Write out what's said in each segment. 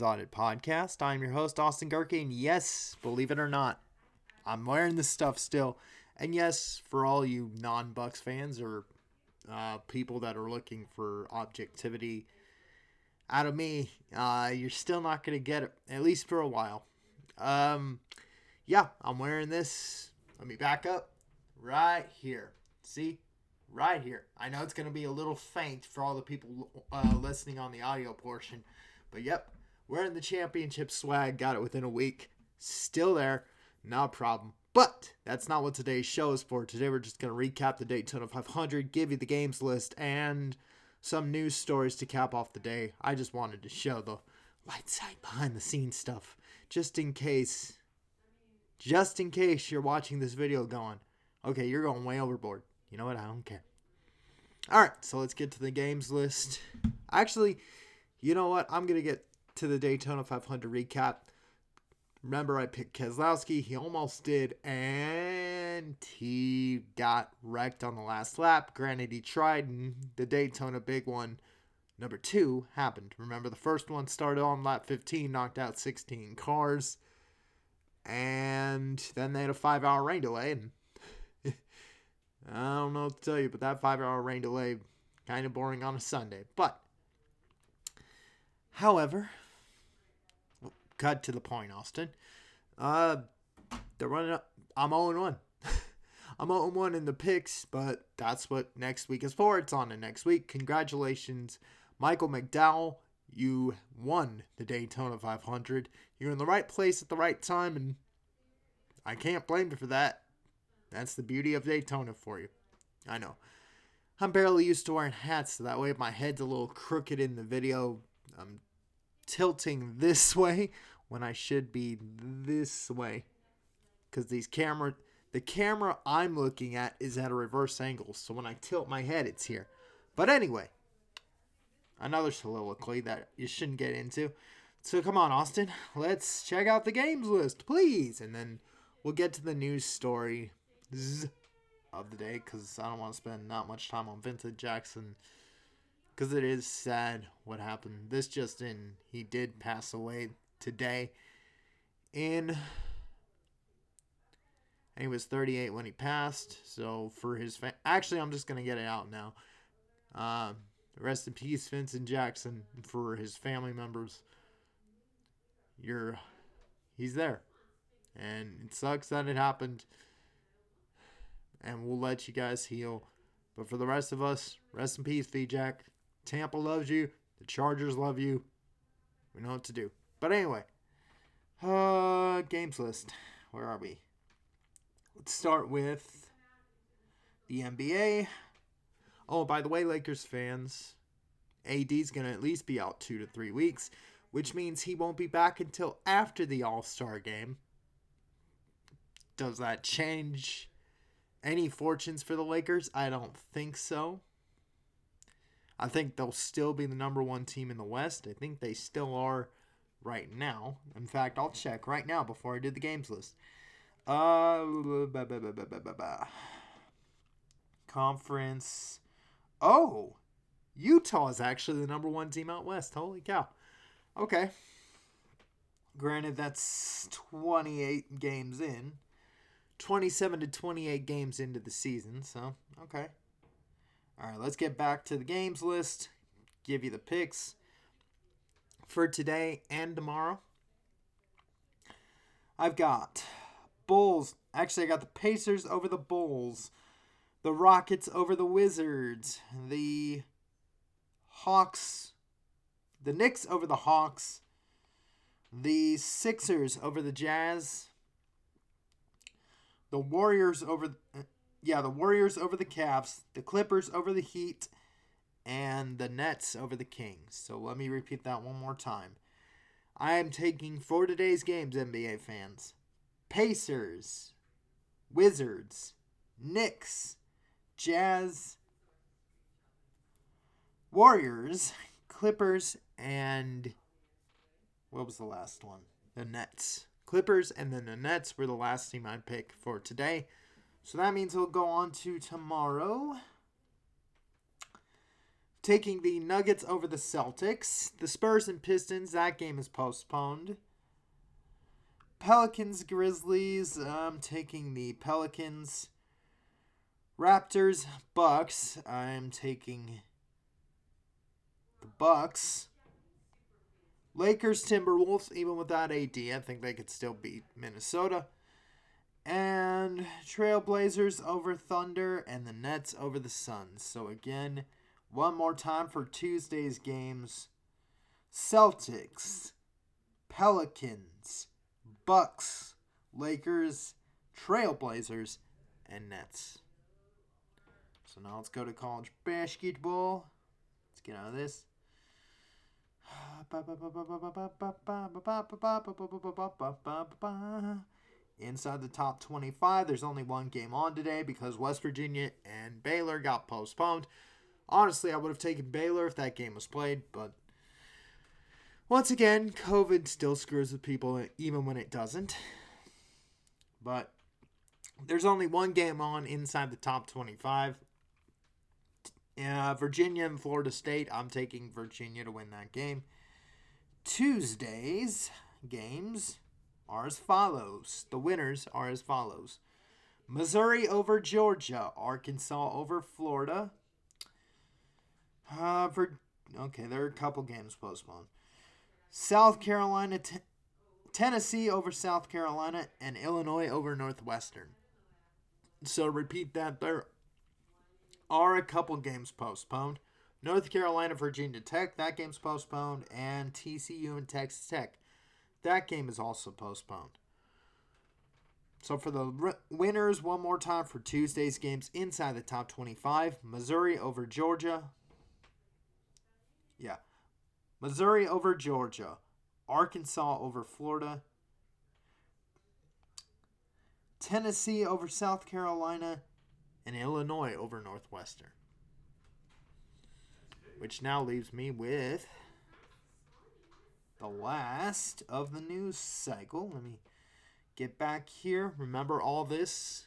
Audit Podcast. I'm your host, Austin Garkey, and yes, believe it or not, I'm wearing this stuff still. And yes, for all you non-Bucks fans or people that are looking for objectivity out of me, you're still not going to get it, at least for a while. Yeah, I'm wearing this. Let me back up right here. See? Right here. I know it's going to be a little faint for all the people listening on the audio portion, but yep, wearing the championship swag, got it within a week. Still there, not a problem. But that's not what today's show is for. Today we're just going to recap the Daytona 500, give you the games list, and some news stories to cap off the day. I just wanted to show the light side behind the scenes stuff, just in case you're watching this video going, okay, you're going way overboard. You know what? I don't care. All right, so let's get to the games list. Actually, you know what? I'm going to get to the Daytona 500 recap. Remember, I picked Keselowski. He almost did, and he got wrecked on the last lap. Granted, he tried, and the Daytona big one, number 2, happened. Remember, the first one started on lap 15, knocked out 16 cars, and then they had a 5-hour rain delay, and I don't know what to tell you, but that 5-hour rain delay, kind of boring on a Sunday. But, however, cut to the point, Austin. They're running up. I'm 0-1. I'm 0-1 in the picks, but that's what next week is for. It's on to next week. Congratulations, Michael McDowell. You won the Daytona 500. You're in the right place at the right time, and I can't blame you for that. That's the beauty of Daytona for you. I know. I'm barely used to wearing hats, so that way if my head's a little crooked in the video, I'm tilting this way when I should be this way. Because the camera I'm looking at is at a reverse angle, so when I tilt my head, it's here. But anyway, another soliloquy that you shouldn't get into. So come on, Austin, let's check out the games list, please. And then we'll get to the news story of the day, because I don't want to spend not much time on Vincent Jackson, because it is sad what happened. This just in, he did pass away today, and he was 38 when he passed. So for his actually, I'm just gonna get it out now. Rest in peace, Vincent Jackson. For his family members, he's there, and it sucks that it happened. And we'll let you guys heal. But for the rest of us, rest in peace, V-Jack. Tampa loves you. The Chargers love you. We know what to do. But anyway, games list. Where are we? Let's start with the NBA. Oh, by the way, Lakers fans, AD's going to at least be out 2 to 3 weeks, which means he won't be back until after the All-Star game. Does that change any fortunes for the Lakers? I don't think so. I think they'll still be the number 1 team in the West. I think they still are right now. In fact, I'll check right now before I do the games list. Conference. Oh, Utah is actually the number 1 team out West. Holy cow. Okay. Granted, that's 28 games in. 27 to 28 games into the season, so, okay. All right, let's get back to the games list. Give you the picks for today and tomorrow. I've got Bulls. Actually, I got the Pacers over the Bulls. The Rockets over the Wizards. The Hawks. The Knicks over the Hawks. The Sixers over the Jazz. The Warriors over the Cavs, the Clippers over the Heat, and the Nets over the Kings. So let me repeat that one more time. I am taking for today's games, NBA fans, Pacers, Wizards, Knicks, Jazz, Warriors, Clippers, and what was the last one? The Nets. Clippers and then the Nets were the last team I'd pick for today. So that means we'll go on to tomorrow. taking the Nuggets over the Celtics. The Spurs and Pistons, that game is postponed. Pelicans, Grizzlies, I'm taking the Pelicans. Raptors, Bucks, I'm taking the Bucks. Lakers, Timberwolves, even without AD, I think they could still beat Minnesota. And Trailblazers over Thunder and the Nets over the Suns. So again, one more time for Tuesday's games. Celtics, Pelicans, Bucks, Lakers, Trailblazers, and Nets. So now let's go to college basketball. Let's get out of this. Inside the top 25, there's only one game on today because West Virginia and Baylor got postponed. Honestly, I would have taken Baylor if that game was played, but once again, COVID still screws with people even when it doesn't. But there's only one game on inside the top 25. Virginia and Florida State, I'm taking Virginia to win that game. Tuesday's games are as follows. The winners are as follows. Missouri over Georgia. Arkansas over Florida. There are a couple games postponed. South Carolina, Tennessee over South Carolina, and Illinois over Northwestern. So repeat that. There are a couple games postponed. North Carolina, Virginia Tech, that game's postponed. And TCU and Texas Tech, that game is also postponed. So for the winners, one more time for Tuesday's games inside the top 25. Missouri over Georgia. Missouri over Georgia. Arkansas over Florida. Tennessee over South Carolina. And Illinois over Northwestern. Which now leaves me with the last of the news cycle. Let me get back here. Remember, all this,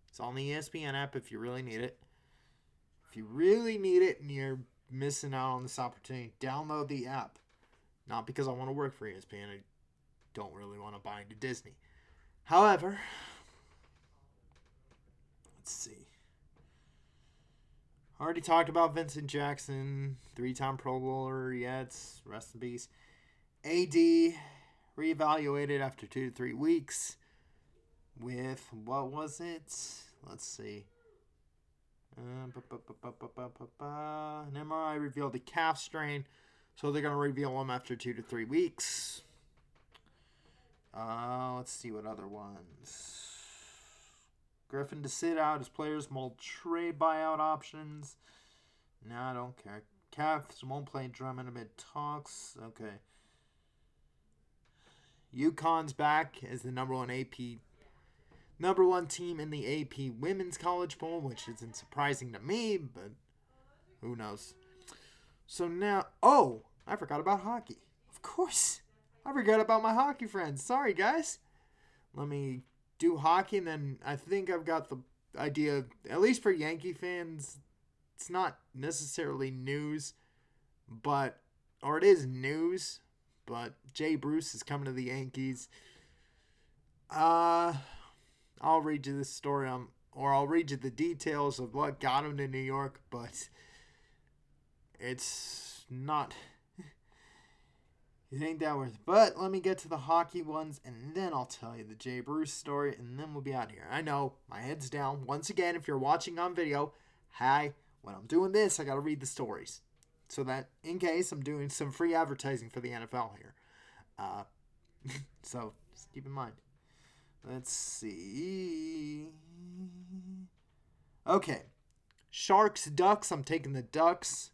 it's on the ESPN app if you really need it. If you really need it and you're missing out on this opportunity, download the app. Not because I want to work for ESPN. I don't really want to buy into Disney. However, let's see. Already talked about Vincent Jackson, 3-time Pro Bowler. It's rest in peace. AD reevaluated after 2 to 3 weeks with, what was it? Let's see. An MRI revealed a calf strain, so they're going to reveal him after 2 to 3 weeks. Let's see what other ones. Griffin to sit out as players mold trade buyout options. No, I don't care. Cavs won't play Drummond amid talks. Okay. UConn's back as the number one team in the AP Women's College Bowl, which isn't surprising to me, but who knows. So now, I forgot about hockey. Of course. I forgot about my hockey friends. Sorry, guys. Let me do hockey, and then I think I've got the idea, at least for Yankee fans, it's not necessarily news, or it is news, but Jay Bruce is coming to the Yankees. I'll read you this story, or I'll read you the details of what got him to New York, but it's not... It ain't that worth it. But let me get to the hockey ones, and then I'll tell you the Jay Bruce story, and then we'll be out of here. I know, my head's down. Once again, if you're watching on video, when I'm doing this, I got to read the stories. So that, in case, I'm doing some free advertising for the NFL here. So, just keep in mind. Let's see. Okay. Sharks, Ducks. I'm taking the Ducks.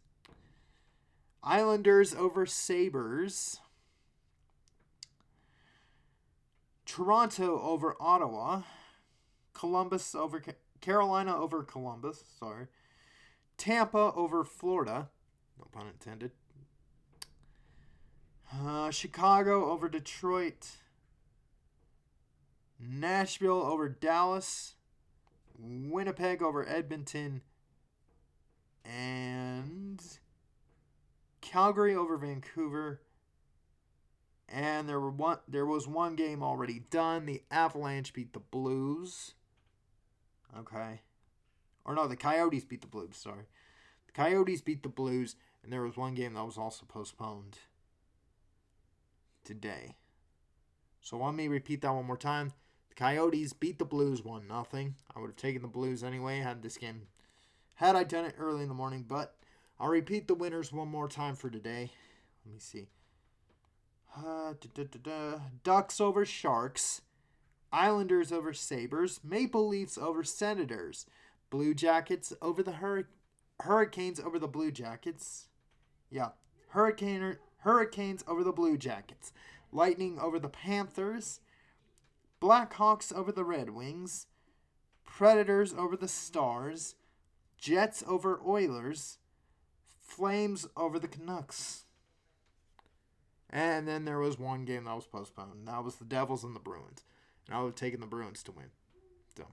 Islanders over Sabres. Toronto over Ottawa. Columbus over Carolina over Columbus. Sorry. Tampa over Florida. No pun intended. Chicago over Detroit. Nashville over Dallas. Winnipeg over Edmonton. And Calgary over Vancouver. And there was one game already done. The Avalanche beat the Blues. Okay. Or no, the Coyotes beat the Blues, sorry. The Coyotes beat the Blues, and there was one game that was also postponed today. So let me repeat that one more time. The Coyotes beat the Blues 1-0. I would have taken the Blues anyway had this game. Had I done it early in the morning, but I'll repeat the winners one more time for today. Let me see. Ducks over Sharks. Islanders over Sabres. Maple Leafs over Senators. Blue Jackets over the Hurricanes over the Blue Jackets. Yeah. Hurricanes over the Blue Jackets. Lightning over the Panthers. Blackhawks over the Red Wings. Predators over the Stars. Jets over Oilers. Flames over the Canucks. And then there was one game that was postponed. And that was the Devils and the Bruins. And I would have taken the Bruins to win. So,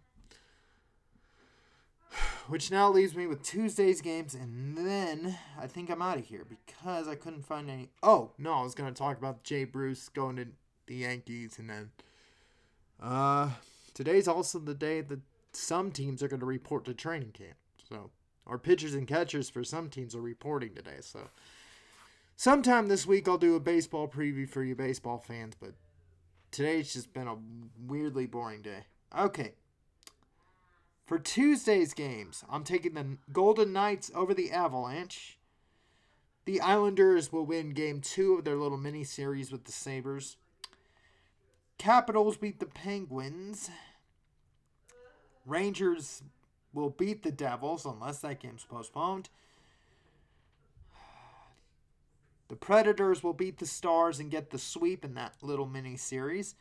which now leaves me with Tuesday's games. And then I think I'm out of here because I couldn't find any. Oh, no, I was going to talk about Jay Bruce going to the Yankees. And then today's also the day that some teams are going to report to training camp. So, or pitchers and catchers for some teams are reporting today. So, sometime this week I'll do a baseball preview for you baseball fans, but today's just been a weirdly boring day. Okay. For Tuesday's games, I'm taking the Golden Knights over the Avalanche. The Islanders will win Game 2 of their little mini-series with the Sabres. Capitals beat the Penguins. Rangers will beat the Devils unless that game's postponed. The Predators will beat the Stars and get the sweep in that little mini-series.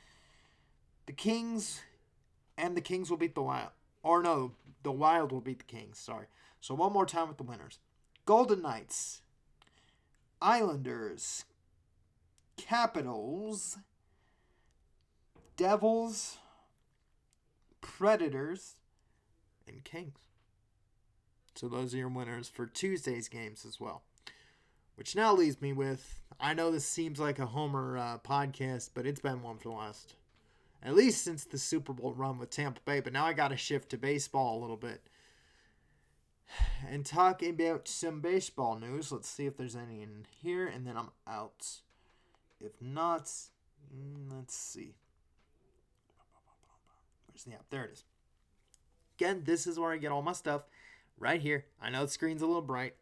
The Kings will beat the Wild. Or no, the Wild will beat the Kings, sorry. So one more time with the winners. Golden Knights, Islanders, Capitals, Devils, Predators, and Kings. So those are your winners for Tuesday's games as well. Which now leaves me with, I know this seems like a Homer podcast, but it's been one for the last, at least since the Super Bowl run with Tampa Bay. But now I got to shift to baseball a little bit. And talk about some baseball news. Let's see if there's any in here, and then I'm out. If not, let's see. Where's the app? There it is. Again, this is where I get all my stuff. Right here. I know the screen's a little bright.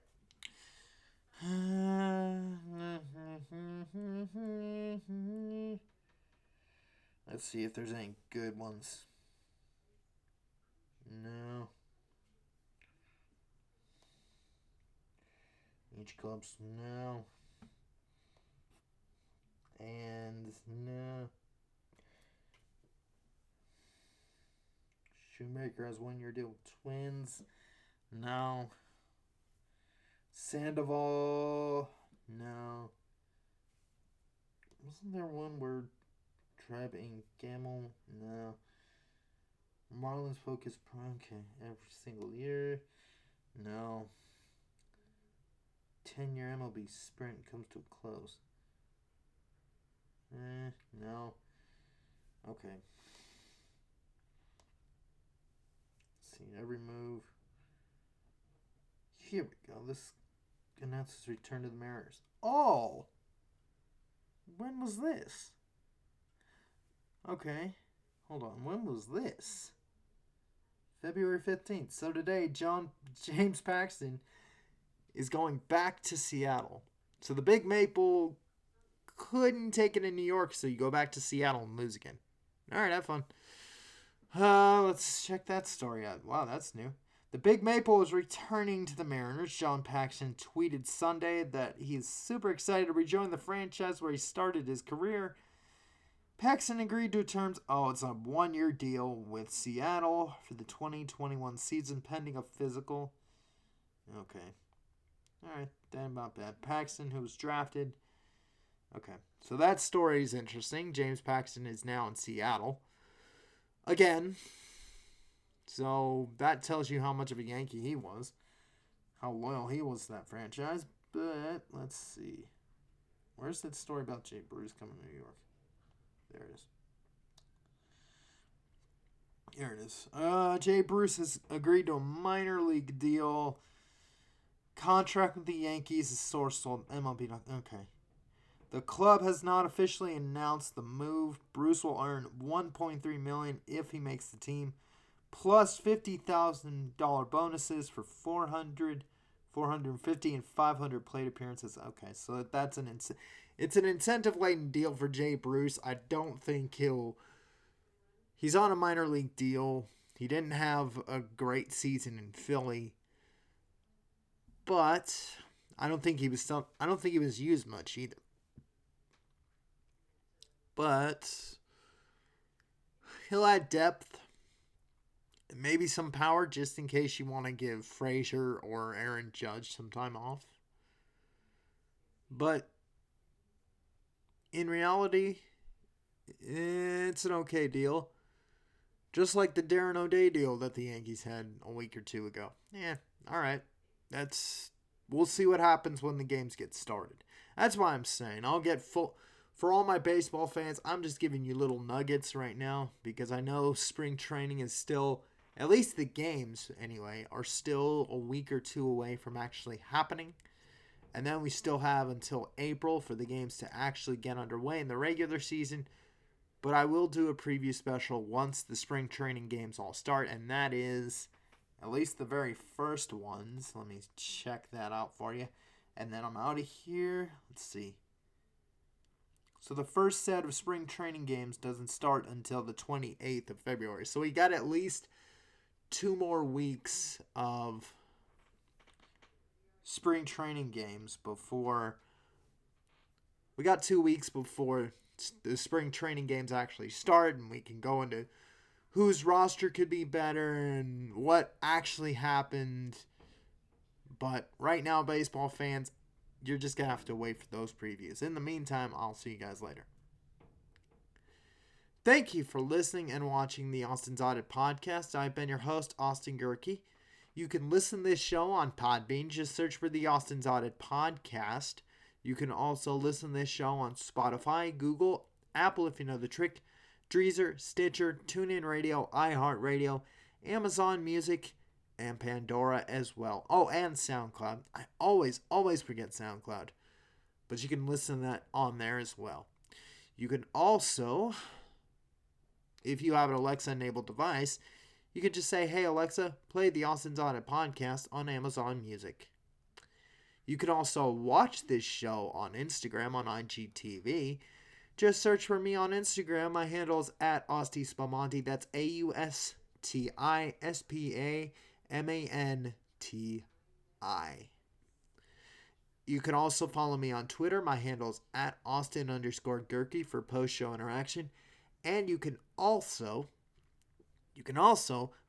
Let's see if there's any good ones. No. Each club's no. And no. Shoemaker has 1 year deal with Twins. No. Sandoval. No. Wasn't there one where Treb and Gamble? No. Marlins focus prime. Okay. Every single year. No. 10-year MLB sprint comes to a close. No. Okay. Let's see, every move. Here we go. This announces return to the Mariners. Oh! When was this? Okay. Hold on. When was this? February 15th. So today, James Paxton is going back to Seattle. So the Big Maple couldn't take it in New York, so you go back to Seattle and lose again. All right, have fun. Let's check that story out. Wow, that's new. The Big Maple is returning to the Mariners. John Paxton tweeted Sunday that he is super excited to rejoin the franchise where he started his career. Paxton agreed to terms. It's a 1-year deal with Seattle for the 2021 season pending a physical. Okay. Alright, then about that. Paxton, who was drafted. Okay, so that story is interesting. James Paxton is now in Seattle. Again. So that tells you how much of a Yankee he was. How loyal he was to that franchise. But let's see. Where's that story about Jay Bruce coming to New York? There it is. Here it is. Jay Bruce has agreed to a minor league deal. Contract with the Yankees is source told MLB. Okay. The club has not officially announced the move. Bruce will earn $1.3 million if he makes the team, plus $50,000 bonuses for 400, 450, and 500 plate appearances. Okay, so that's it's an incentive-laden deal for Jay Bruce. I don't think he's on a minor league deal. He didn't have a great season in Philly, but I don't think he was used much either. But he'll add depth, maybe some power, just in case you want to give Frazier or Aaron Judge some time off. But in reality, it's an okay deal. Just like the Darren O'Day deal that the Yankees had a week or two ago. Yeah, all right. We'll see what happens when the games get started. That's why I'm saying I'll get full. For all my baseball fans, I'm just giving you little nuggets right now because I know spring training is still, at least the games anyway, are still a week or two away from actually happening. And then we still have until April for the games to actually get underway in the regular season. But I will do a preview special once the spring training games all start, and that is at least the very first ones. Let me check that out for you. And then I'm out of here. Let's see. So the first set of spring training games doesn't start until the 28th of February. So we got at least 2 more weeks of spring training games before. We got 2 weeks before the spring training games actually start, and we can go into whose roster could be better and what actually happened. But right now, baseball fans, you're just going to have to wait for those previews. In the meantime, I'll see you guys later. Thank you for listening and watching the Austin's Audit Podcast. I've been your host, Austin Gerke. You can listen to this show on Podbean. Just search for the Austin's Audit Podcast. You can also listen to this show on Spotify, Google, Apple if you know the trick, Deezer, Stitcher, TuneIn Radio, iHeartRadio, Amazon Music, and Pandora as well. Oh, and SoundCloud. I always forget SoundCloud. But you can listen to that on there as well. You can also, if you have an Alexa-enabled device, you can just say, hey, Alexa, play the Austin's Audit Podcast on Amazon Music. You can also watch this show on Instagram on IGTV. Just search for me on Instagram. My handle is at AustiSpamanti. That's AustiSpamanti. You can also follow me on Twitter. My handle is at Austin_Gerke for post-show interaction. And you can also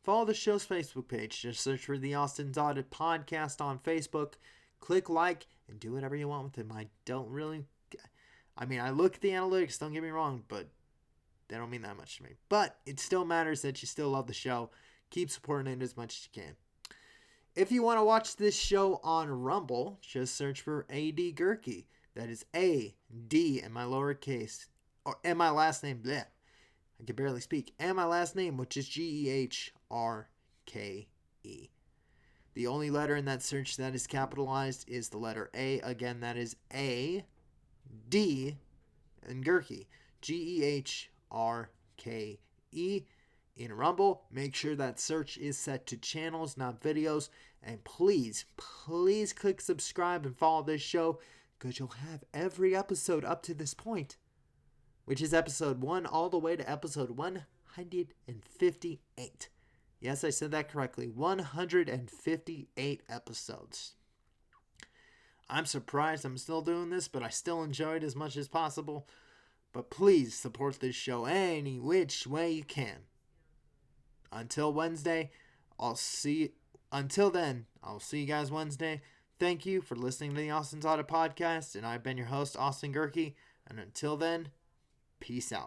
follow the show's Facebook page. Just search for the Austin's Audit Podcast on Facebook. Click like and do whatever you want with them. I look at the analytics, don't get me wrong, but they don't mean that much to me. But it still matters that you still love the show. Keep supporting it as much as you can. If you want to watch this show on Rumble, just search for AD Gerke. That is A-D in my lowercase, and my last name, bleh. I can barely speak. And my last name, which is Gehrke. The only letter in that search that is capitalized is the letter A. Again, that is A, D, and Gerke. Gehrke. In Rumble, make sure that search is set to channels, not videos. And please click subscribe and follow this show, because you'll have every episode up to this point, which is episode 1 all the way to episode 158. Yes, I said that correctly. 158 episodes. I'm surprised I'm still doing this, but I still enjoy it as much as possible. But please support this show any which way you can. Until Wednesday, Until then, I'll see you guys Wednesday. Thank you for listening to the Austin's Audit Podcast, and I've been your host, Austin Gerke. And until then, peace out.